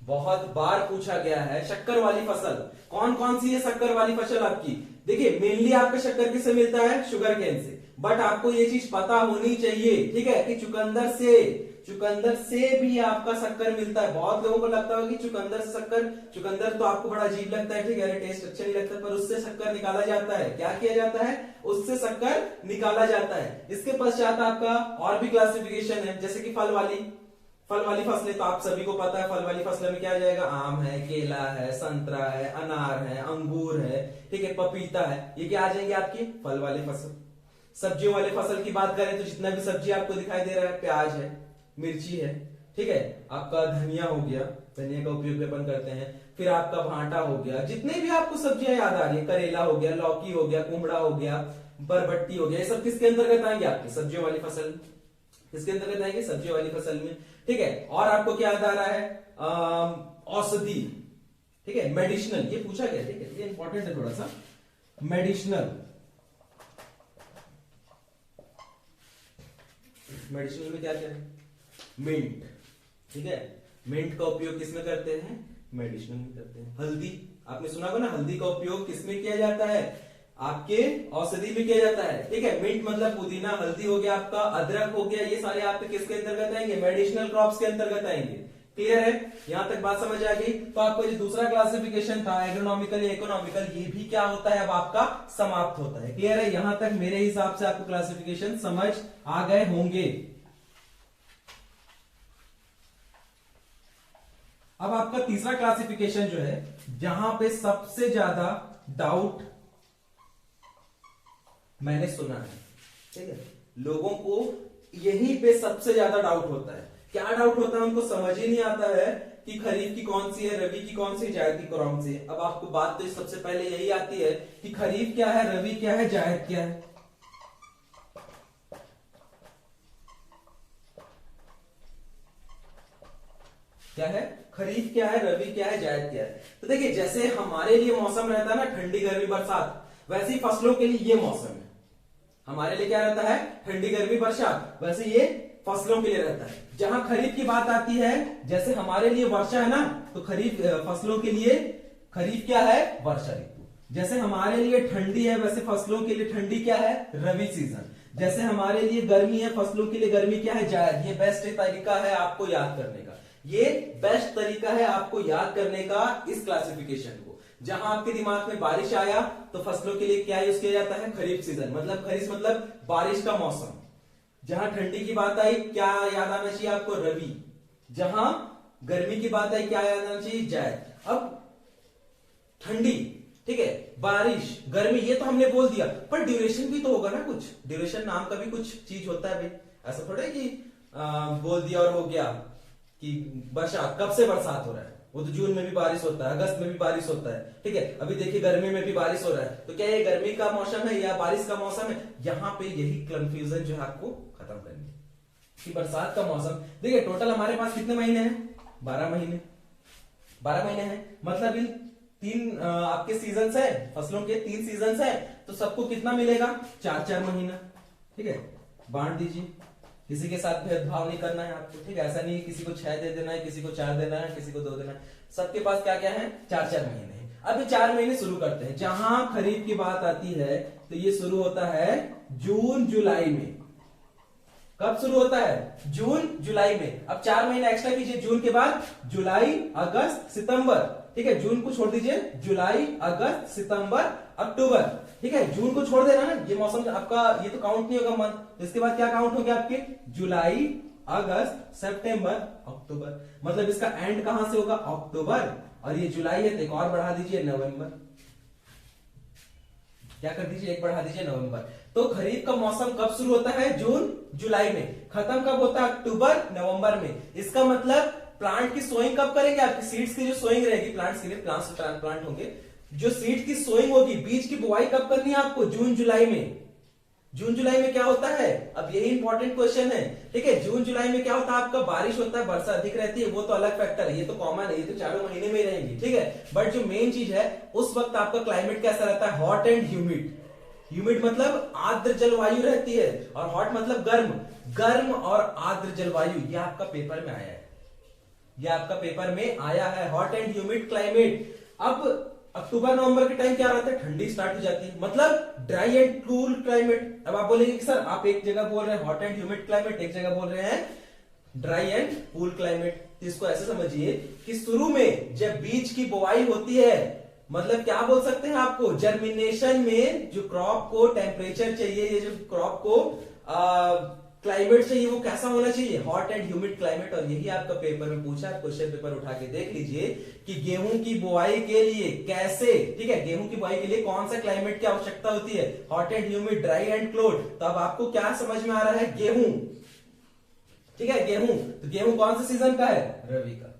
बहुत बार पूछा गया है, शक्कर वाली फसल। कौन कौन सी है शक्कर वाली फसल आपकी, देखिए मेनली आपका शक्कर किससे मिलता है, शुगर केन से। बट आपको ये चीज पता होनी चाहिए, ठीक है, कि चुकंदर से भी आपका शक्कर मिलता है। बहुत लोगों को लगता होगा कि चुकंदर से शक्कर, चुकंदर तो आपको बड़ा अजीब लगता है, ठीक है, टेस्ट अच्छा नहीं लगता, पर उससे शक्कर निकाला जाता है। क्या किया जाता है, उससे शक्कर निकाला जाता है। इसके पश्चात आपका और भी क्लासिफिकेशन है, जैसे कि फल वाली फसलें, तो आप सभी को पता है फल वाली फसलों में क्या आ जाएगा, आम है, केला है, संतरा है, अनार है, अंगूर है, ठीक है, पपीता है, ये क्या आ जाएंगे आपकी फल वाली फसल। सब्जियों वाली फसल की बात करें तो जितना भी सब्जी आपको दिखाई दे रहा है, प्याज है, मिर्ची है, ठीक है, आपका धनिया हो गया, धनिया का उपयोग भी अपन करते हैं। फिर आपका भांटा हो गया, जितने भी आपको सब्जियां याद आ रही है, करेला हो गया, लौकी हो गया, कुमड़ा हो गया, बरबट्टी हो गया, ये सब किसके अंतर्गत आएंगे, आपकी सब्जियों वाली फसल। किसके अंतर्गत आएंगे, सब्जी वाली फसल में। ठीक है, और आपको क्या याद आ रहा है, औषधि, ठीक है, मेडिसिनल, ये पूछा गया, ठीक है, ये इंपॉर्टेंट है थोड़ा सा। मेडिसिनल में क्या क्या है, मिंट, ठीक है, मिंट का उपयोग किसमें करते हैं, मेडिसिनल में करते हैं। हल्दी, आपने सुना होगा ना, हल्दी का उपयोग किसमें किया जाता है, आपके औषधि में किया जाता है। ठीक है, मिंट मतलब पुदीना, हल्दी हो गया आपका, अदरक हो गया, ये सारे आपके किसके अंतर्गत आएंगे, मेडिसिनल क्रॉप्स के अंतर्गत आएंगे। क्लियर है, यहां तक बात समझ आ गई। तो आपका जो दूसरा क्लासिफिकेशन था एग्रोनॉमिकल या इकोनॉमिकल, ये भी क्या होता है, अब आपका समाप्त होता है। क्लियर है, यहां तक मेरे हिसाब से आपको क्लासिफिकेशन समझ आ गए होंगे। अब आपका तीसरा क्लासिफिकेशन जो है, जहां पे सबसे ज्यादा डाउट मैंने सुना है, ठीक है, लोगों को यहीं पे सबसे ज्यादा डाउट होता है। क्या डाउट होता है, उनको समझ ही नहीं आता है कि खरीफ की कौन सी है, रबी की कौन सी, जायद की कौन सी है। अब आपको बात तो सबसे पहले यही आती है कि खरीफ क्या है, रबी क्या है, जायद क्या है। क्या है, खरीफ क्या है, रबी क्या है, जायद क्या है। तो देखिए जैसे हमारे लिए मौसम रहता है ना ठंडी गर्मी बरसात, वैसे ही फसलों के लिए ये मौसम है। हमारे लिए क्या रहता है, ठंडी गर्मी बरसात, वैसे ये फसलों के लिए रहता है। जहां खरीफ की बात आती है, जैसे हमारे लिए वर्षा है ना, तो खरीफ फसलों के लिए खरीफ क्या है, वर्षा ऋतु। जैसे हमारे लिए ठंडी है, वैसे फसलों के लिए ठंडी क्या है, रबी सीजन। जैसे हमारे लिए गर्मी है, फसलों के लिए गर्मी क्या है, जायद। ये बेस्ट तरीका है आपको याद करने का, ये बेस्ट तरीका है आपको याद करने का इस क्लासिफिकेशन को। जहां आपके दिमाग में बारिश आया तो फसलों के लिए क्या यूज किया जाता है, खरीफ सीजन, मतलब खरीफ मतलब बारिश का मौसम। जहां ठंडी की बात आई क्या याद आना चाहिए आपको, रबी। जहां गर्मी की बात आई क्या याद आना चाहिए, जायद। अब ठंडी, ठीक है, बारिश, गर्मी, ये तो हमने बोल दिया, पर ड्यूरेशन भी तो होगा ना कुछ। ड्यूरेशन नाम का भी कुछ चीज होता है भाई, ऐसा थोड़ा है कि बोल दिया और हो गया कि बरसात, कब से बरसात हो रहा है, वो तो जून में भी बारिश होता है, अगस्त में भी बारिश होता है, ठीक है। अभी देखिए गर्मी में भी बारिश हो रहा है, तो क्या ये गर्मी का मौसम है या बारिश का मौसम है। यहाँ पे यही कंफ्यूजन जो है आपको खत्म करनी है कि बरसात का मौसम। देखिए टोटल हमारे पास कितने महीने हैं, 12 महीने, 12 महीने हैं। मतलब इन तीन आपके सीजन है, फसलों के 3 सीजन है, तो सबको कितना मिलेगा, 4-4 महीना, ठीक है। बांट दीजिए, किसी के साथ भेदभाव नहीं करना है आपको, ठीक है। ऐसा नहीं किसी को 6 दे देना है, किसी को 4 देना है, किसी को 2 देना है। सबके पास क्या क्या है, 4-4 महीने हैं। अब ये 4 महीने शुरू करते हैं। जहां खरीफ की बात आती है तो ये शुरू होता है जून जुलाई में। कब शुरू होता है, जून जुलाई में। अब 4 महीने एक्स्ट्रा कीजिए, जून के बाद जुलाई, अगस्त, सितंबर, ठीक है। जून को छोड़ दीजिए, जुलाई, अगस्त, सितंबर, अक्टूबर, ठीक है। जून को छोड़ देना ना, ये मौसम आपका ये तो काउंट नहीं होगा मंथ। तो इसके बाद क्या काउंट हो गया आपके, जुलाई, अगस्त, सितंबर, अक्टूबर। मतलब इसका एंड कहां से होगा, अक्टूबर। और ये जुलाई है तो एक और बढ़ा दीजिए, नवंबर। क्या कर दीजिए, एक बढ़ा दीजिए, नवंबर। तो खरीफ का मौसम कब शुरू होता है, जून जुलाई में। खत्म कब होता है, अक्टूबर नवंबर में। इसका मतलब प्लांट की सोइंग कब करेंगे, आपकी सीड्स की जो सोइंग रहेगी, प्लांट्स के लिए, प्लांट्स ट्रांसप्लांट होंगे, जो सीड की सोइंग होगी, बीज की बुआई कब करनी है आपको, जून जुलाई में। जून जुलाई में क्या होता है, अब यही इंपॉर्टेंट क्वेश्चन है, ठीक है। जून जुलाई में क्या होता है आपका, बारिश होता है, वर्षा अधिक रहती है, वो तो अलग फैक्टर है, ये तो कॉमन है, ये तो चारों महीने में रहेंगी, ठीक है। बट जो मेन चीज है, उस वक्त आपका क्लाइमेट कैसा रहता है, हॉट एंड ह्यूमिड। ह्यूमिड मतलब आर्द्र जलवायु रहती है, और हॉट मतलब गर्म। गर्म और आर्द्र जलवायु, ये आपका पेपर में आया है, ये आपका पेपर में आया है, हॉट एंड ह्यूमिड क्लाइमेट। अब अक्टूबर नवंबर के टाइम क्या रहता है, ठंडी स्टार्ट हो जाती है, मतलब ड्राई एंड कूल क्लाइमेट। अब आप बोलेंगे कि सर आप एक जगह बोल रहे हैं हॉट एंड ह्यूमिड क्लाइमेट, एक जगह बोल रहे हैं ड्राई एंड कूल क्लाइमेट। तो इसको ऐसे समझिए कि शुरू में जब बीज की बुआई होती है, मतलब क्या बोल सकते हैं आपको, जर्मिनेशन में जो क्रॉप को टेम्परेचर चाहिए, ये जो क्रॉप को क्लाइमेट चाहिए, वो कैसा होना चाहिए, हॉट एंड ह्यूमिड क्लाइमेट। और यही आपका पेपर में पूछा, क्वेश्चन पेपर उठा के देख लीजिए कि गेहूं की बुआई के लिए कैसे, ठीक है, गेहूं की बुआई के लिए कौन सा क्लाइमेट की आवश्यकता होती है, hot and humid, dry and cold. तो अब आपको क्या समझ में आ रहा है, गेहूं, ठीक है, गेहूं। तो गेहूं कौन से सीजन का है, रबी का।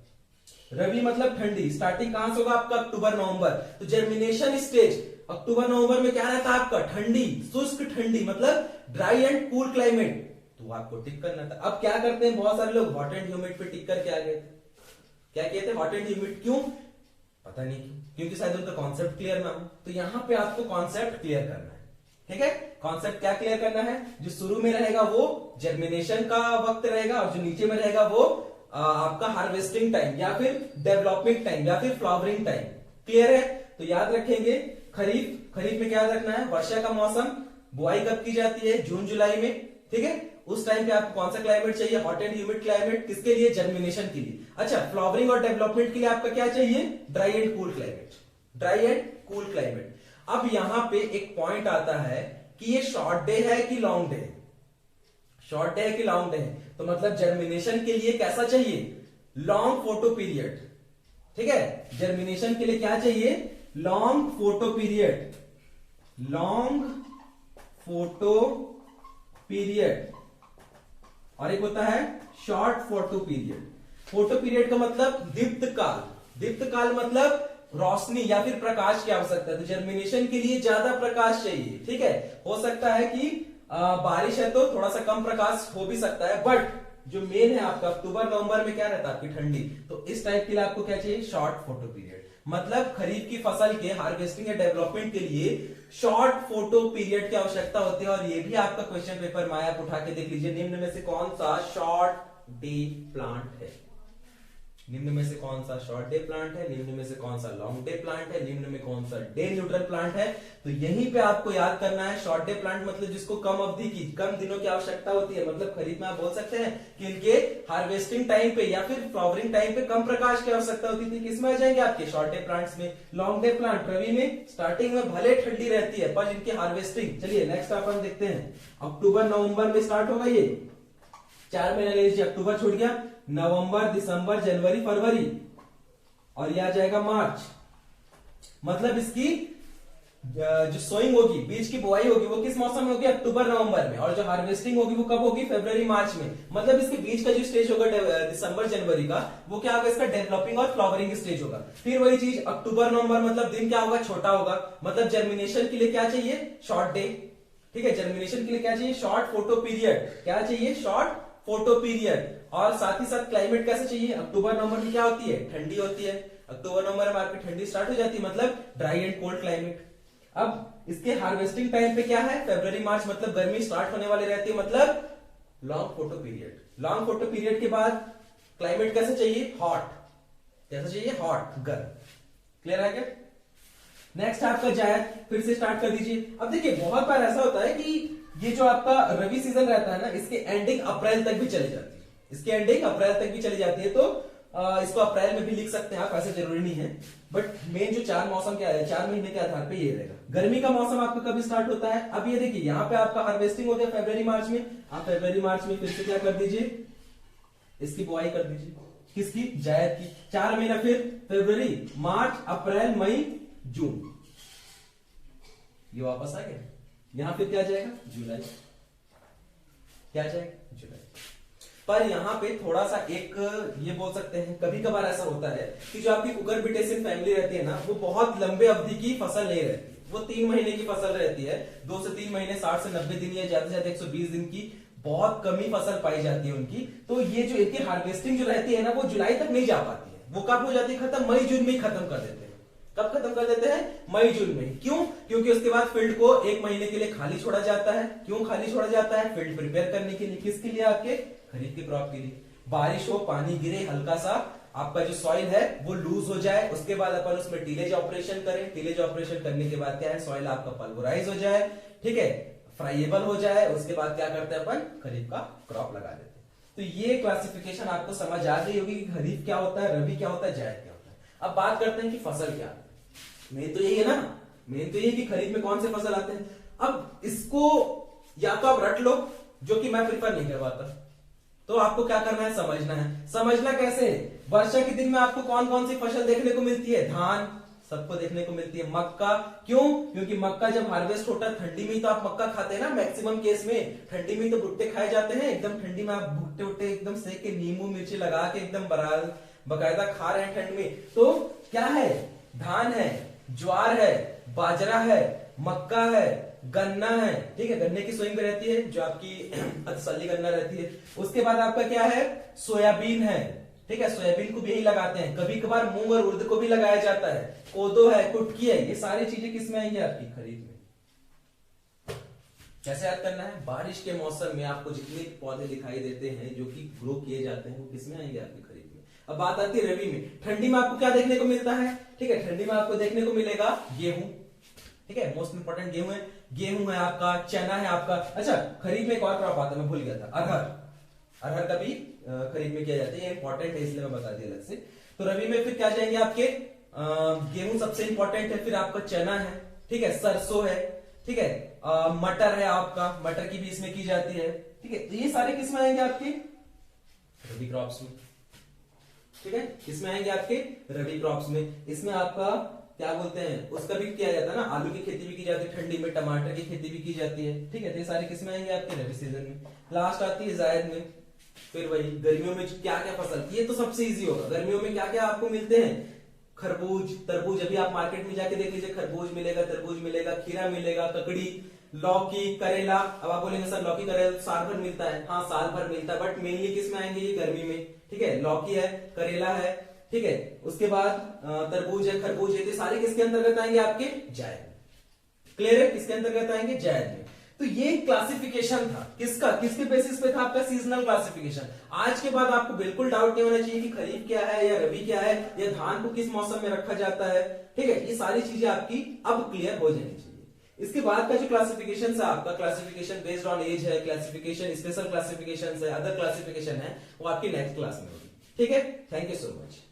रबी मतलब ठंडी, स्टार्टिंग कहां से होगा आपका, अक्टूबर नवंबर। तो जर्मिनेशन स्टेज अक्टूबर नवंबर में क्या रहता है आपका, ठंडी, शुष्क ठंडी, मतलब ड्राई एंड कूल क्लाइमेट। तो आपको टिक करना था। अब क्या करते हैं बहुत सारे लोग, हॉट एंड ह्यूमिड पे टिक करके आ गए थे। क्या कहते हैं, हॉट एंड ह्यूमिड, क्यों पता नहीं क्यों, क्योंकि शायद उनका कॉन्सेप्ट क्लियर ना हो। तो यहां पे आपको कॉन्सेप्ट क्लियर करना है, ठीक है। कॉन्सेप्ट क्या क्लियर करना है, जो शुरू में रहेगा वो जर्मिनेशन का वक्त रहेगा, और जो नीचे में रहेगा वो आपका हार्वेस्टिंग टाइम, या फिर डेवलपमेंट टाइम, या फिर फ्लावरिंग टाइम। क्लियर है। तो याद रखेंगे खरीफ, खरीफ में क्या याद रखना है, वर्षा का मौसम, बुआई कब की जाती है, जून जुलाई में, ठीक है। उस टाइम पे आपको कौन सा क्लाइमेट चाहिए, हॉट एंड ह्यूमिड क्लाइमेट, किसके लिए, जर्मिनेशन के लिए। अच्छा, फ्लावरिंग और डेवलपमेंट के लिए आपका क्या चाहिए, dry and cool climate, dry and cool climate. अब यहां पे एक पॉइंट आता है कि ये शॉर्ट डे है कि लॉन्ग डे है, शॉर्ट डे है कि लॉन्ग डे है। तो मतलब जर्मिनेशन के लिए कैसा चाहिए, लॉन्ग फोटो पीरियड, ठीक है। जर्मिनेशन के लिए क्या चाहिए, long photo period, long photo period, और एक होता है short photo period. Photo period का मतलब दीप्त काल, दीप्त काल मतलब रोशनी या फिर प्रकाश की आवश्यकता है। तो जर्मिनेशन के लिए ज्यादा प्रकाश चाहिए, ठीक है। हो सकता है कि बारिश है तो थोड़ा सा कम प्रकाश हो भी सकता है, बट जो मेन है आपका अक्टूबर नवंबर में क्या रहता है आपकी ठंडी, तो इस टाइप के लिए आपको क्या चाहिए, शॉर्ट फोटो पीरियड। मतलब खरीफ की फसल के हार्वेस्टिंग या डेवलपमेंट के लिए शॉर्ट फोटो पीरियड की आवश्यकता होती है। और ये भी आपका क्वेश्चन पेपर में आप उठा के देख लीजिए, निम्न में से कौन सा शॉर्ट डे प्लांट है, निम्न में से कौन सा शॉर्ट डे प्लांट है, निम्न में से कौन सा लॉन्ग डे प्लांट है, निम्न में कौन सा डे न्यूट्रल प्लांट है। तो यहीं पे आपको याद करना है, शॉर्ट डे प्लांट मतलब जिसको कम अवधि की, कम दिनों की आवश्यकता होती है। मतलब खरीफ में आप बोल सकते हैं कि इनके हार्वेस्टिंग टाइम पे या फिर फ्लावरिंग टाइम पे कम प्रकाश की आवश्यकता होती थी। किसमें आ जाएंगे आपके शॉर्ट डे प्लांट्स में। लॉन्ग डे प्लांट रवि में स्टार्टिंग में भले ठंडी रहती है पर इनकी हार्वेस्टिंग, चलिए नेक्स्ट अपन देखते हैं, अक्टूबर नवंबर में स्टार्ट होगा, ये 4 महीने ले लीजिए, अक्टूबर छूट गया, नवंबर दिसंबर जनवरी फरवरी और यह आ जाएगा मार्च। मतलब इसकी जो सोइंग होगी, बीज की बुआई होगी, वो किस मौसम में होगी, अक्टूबर नवंबर में। और जो हार्वेस्टिंग होगी वो कब होगी, फरवरी मार्च में। मतलब इसके बीज का जो स्टेज होगा दिसंबर जनवरी का, वो क्या होगा, इसका डेवलपिंग और फ्लावरिंग स्टेज होगा। फिर वही चीज अक्टूबर नवंबर, मतलब दिन क्या होगा, छोटा होगा। मतलब जर्मिनेशन के लिए क्या चाहिए, शॉर्ट डे, ठीक है। जर्मिनेशन के लिए क्या चाहिए, शॉर्ट फोटो पीरियड, क्या चाहिए, शॉर्ट फोटो पीरियड। और साथ ही साथ क्लाइमेट कैसे चाहिए, अक्टूबर नवंबर में क्या होती है, ठंडी होती है। अक्टूबर नवंबर में आपकी ठंडी स्टार्ट हो जाती है, मतलब ड्राई एंड कोल्ड क्लाइमेट। अब इसके हार्वेस्टिंग टाइम पे क्या है, फरवरी मार्च, मतलब गर्मी स्टार्ट होने वाली रहती है, मतलब long photo period. Long photo period के बाद क्लाइमेट कैसे चाहिए, हॉट, कैसे चाहिए, हॉट, गर्म। क्लियर है क्या। नेक्स्ट आपका जायद, फिर से स्टार्ट कर दीजिए। अब देखिए बहुत बार ऐसा होता है कि ये जो आपका रवि सीजन रहता है ना, इसके एंडिंग अप्रैल तक भी चली जाती है, इसकी एंडिंग अप्रैल तक भी चली जाती है। तो इसको अप्रैल में भी लिख सकते हैं आप, ऐसे जरूरी नहीं है। बट मेन जो 4 मौसम क्या है, 4 महीने के आधार पे ये रहेगा। गर्मी का मौसम आपका कभी स्टार्ट होता है, अब ये देखिए यहाँ पे आपका हार्वेस्टिंग हो गया फरवरी मार्च में। आप फरवरी मार्च में फिर से क्या कर दीजिए, इसकी बुआई कर दीजिए, किसकी, जायद की। 4 महीना फिर फरवरी मार्च अप्रैल मई जून, ये वापस आ गया। यहां फिर क्या जाएगा, जुलाई, क्या जाएगा, जुलाई। पर यहां पे थोड़ा सा एक ये बोल सकते हैं, कभी कभार ऐसा होता है कि जो आपकी कुकुरबिटेसियन फैमिली रहती है ना, वो बहुत लंबे अवधि की फसल नहीं रहती, वो 3 महीने की फसल रहती है, 2 से 3 महीने, 60 से 90 दिन या ज्यादा से ज्यादा 120 दिन की बहुत कमी फसल पाई जाती है उनकी। तो ये जो इनकी हार्वेस्टिंग जो रहती है ना, वो जुलाई तक नहीं जा पाती है, वो कब हो जाती है खत्म, मई जून में ही खत्म कर देते हैं। कब खत्म कर देते हैं, मई जून में। क्यों, क्योंकि उसके बाद फील्ड को 1 महीने के लिए खाली छोड़ा जाता है। क्यों खाली छोड़ा जाता है, फील्ड प्रिपेयर करने के लिए, किसके लिए, आपके खरीफ के क्रॉप के लिए। बारिश हो, पानी गिरे, हल्का सा आपका जो सॉइल है वो लूज हो जाए, उसके बाद अपन उसमें टीलेज ऑपरेशन करें। टीलेज ऑपरेशन करने के बाद क्या है, सॉइल आपका पल्वराइज हो जाए, ठीक है, फ्राइएबल हो जाए। उसके बाद क्या करते हैं अपन, खरीफ का क्रॉप लगा देते हैं। तो ये क्लासिफिकेशन आपको समझ आ गई होगी कि खरीफ क्या होता है, रबी क्या होता है, जायद क्या होता है। अब बात करते हैं कि फसल क्या है। मेन तो यही है ना, मेन तो यही कि खरीफ में कौन से फसल आते हैं। अब इसको या तो आप रट लो, जो कि मैं प्रिफर नहीं करवाता, तो आपको क्या करना है, समझना है। समझना कैसे, वर्षा के दिन में आपको कौन कौन सी फसल देखने को मिलती है, धान सबको देखने को मिलती है, मक्का, क्यों, क्योंकि मक्का जब हार्वेस्ट होता है ठंडी में ही तो आप मक्का खाते हैं ना, मैक्सिमम केस में ठंडी में तो भुट्टे खाए जाते हैं। एकदम ठंडी में आप भुट्टे उट्टे एकदम सेक के नींबू मिर्ची लगा के एकदम बकायदा खा रहे हैं ठंड में। तो क्या है, धान है, ज्वार है, बाजरा है, मक्का है, गन्ना है, ठीक है, गन्ने की सोइंग भी रहती है जो आपकी तसल्ली गन्ना रहती है। उसके बाद आपका क्या है, सोयाबीन है, ठीक है, सोयाबीन को भी यही लगाते हैं। कभी कभार मूंग और उड़द को भी लगाया जाता है, कोदो है, कुटकी है, ये सारी चीजें किसमें आएंगी, आपकी खरीफ में। कैसे याद करना है, बारिश के मौसम में आपको जितने पौधे दिखाई देते हैं जो कि ग्रो किए जाते हैं, वो किसमें आएंगे, आपकी खरीफ में। अब बात आती है रबी में। ठंडी में आपको क्या देखने को मिलता है, ठीक है, ठंडी में आपको देखने को मिलेगा गेहूं, ठीक है, मोस्ट इंपोर्टेंट गेहूं है, गेहूं है आपका, चना है आपका। अच्छा, खरीफ में एक और क्रॉप आता है, मैं भूल गया था, अरहर। अरहर का भी खरीफ में किया जाता है, ये इंपॉर्टेंट है इसलिए मैं बता दिया अलग से। तो रबी में फिर क्या जाएंगे आपके, गेहूं सबसे इंपॉर्टेंट है, फिर आपका चना है, ठीक है, सरसों है, ठीक है, मटर है आपका, मटर की भी इसमें की जाती है, ठीक है। तो ये सारे किसमें आएंगे आपके, रबी क्रॉप्स में, ठीक है, इसमें आएंगे आपके रबी क्रॉप्स में। इसमें आपका क्या बोलते हैं, उसका भी किया जाता है ना, आलू की खेती भी की जाती है ठंडी में, टमाटर की खेती भी की जाती है, ठीक है। तो ये सारे किसमें आएंगे, आपके रबी सीजन में। लास्ट आती है जायद में, फिर वही गर्मियों में क्या क्या फसल, ये तो सबसे इजी होगा। गर्मियों में क्या क्या आपको मिलते हैं, खरबूज, तरबूज। अभी आप मार्केट में जाके देख लीजिए, खरबूज मिलेगा, तरबूज मिलेगा, खीरा मिलेगा, ककड़ी, लौकी, करेला। अब आप बोलेंगे सर लौकी करेला तो साल भर मिलता है। हाँ साल भर मिलता है, बट मेनली किस में आएंगे, ये गर्मी में। ठीक है, लौकी है, करेला है, ठीक है, उसके बाद तरबूज है, खरबूज है, तो सारे किसके अंतर्गत आएंगे, आपके जायद में। क्लियर है, किसके अंतर्गत आएंगे, जायद में। तो ये क्लासिफिकेशन था किसका, किसके बेसिस पे था, आपका सीजनल क्लासिफिकेशन। आज के बाद आपको बिल्कुल डाउट नहीं होना चाहिए कि खरीफ क्या है या रबी क्या है या धान को किस मौसम में रखा जाता है। ठीक है, ये सारी चीजें आपकी अब क्लियर हो जानी चाहिए। इसके बाद का जो क्लासिफिकेशन है आपका, क्लासिफिकेशन बेस्ड ऑन एज है, क्लासिफिकेशन स्पेशल क्लासिफिकेशन है, अदर क्लासिफिकेशन है, वो आपकी नेक्स्ट क्लास में होगी। ठीक है, थैंक यू सो मच।